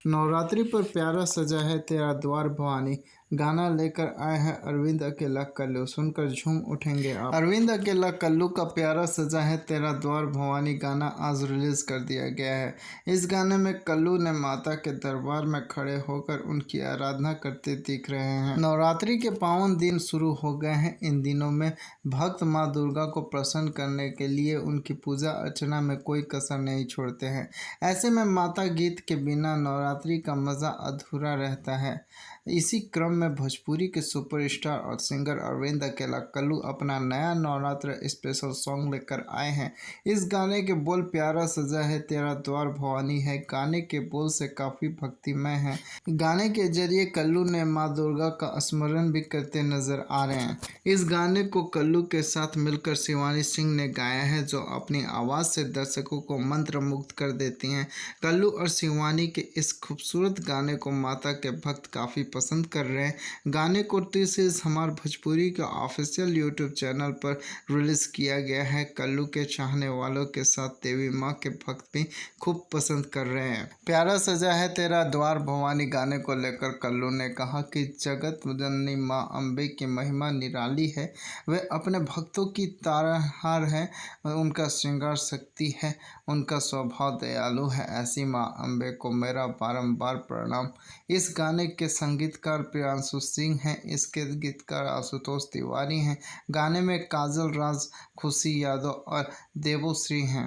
नवरात्रि पर प्यारा सजा है तेरा द्वार भवानी गाना लेकर आए हैं अरविंद अकेला कल्लू। सुनकर झूम उठेंगे आप। अरविंद अकेला कल्लू का प्यारा सजा है तेरा द्वार भवानी गाना आज रिलीज कर दिया गया है। इस गाने में कल्लू ने माता के दरबार में खड़े होकर उनकी आराधना करते दिख रहे हैं। नवरात्रि के पावन दिन शुरू हो गए हैं। इन दिनों में भक्त माँ दुर्गा को प्रसन्न करने के लिए उनकी पूजा अर्चना में कोई कसर नहीं छोड़ते हैं। ऐसे में माता गीत के बिना नवरात्रि का मज़ा अधूरा रहता है। इसी क्रम में भोजपुरी के सुपरस्टार और सिंगर अरविंद अकेला कल्लू अपना नया नवरात्र स्पेशल सॉन्ग लेकर आए हैं। इस गाने के बोल प्यारा सजा है तेरा द्वार भवानी है। गाने के बोल से काफ़ी भक्तिमय हैं। गाने के जरिए कल्लू ने माँ दुर्गा का स्मरण भी करते नजर आ रहे हैं। इस गाने को कल्लू के साथ मिलकर शिवानी सिंह ने गाया है, जो अपनी आवाज़ से दर्शकों को मंत्रमुग्ध कर देती हैं। कल्लू और शिवानी के इस खूबसूरत गाने को माता के भक्त काफ़ी पसंद कर रहे हैं। गाने को टीसीएस हमार भोजपुरी के ऑफिशियल यूट्यूब चैनल पर रिलीज़ किया गया है। कल्लू के चाहने वालों के साथ देवी माँ के भक्त भी खूब पसंद कर रहे हैं। प्यारा सजा है तेरा द्वार भवानी गाने को लेकर कल्लू ने कहा कि जगत जननी माँ अम्बे की महिमा निराली है। वे अपने भक्तों की तारनहार है, उनका श्रृंगार शक्ति है, उनका स्वभाव दयालु है। ऐसी माँ अम्बे को मेरा बारंबार प्रणाम। इस गाने के संगीतकार प्रियांशु सिंह हैं। इसके गीतकार आशुतोष तिवारी हैं। गाने में काजल राज, खुशी यादव और देवोश्री हैं।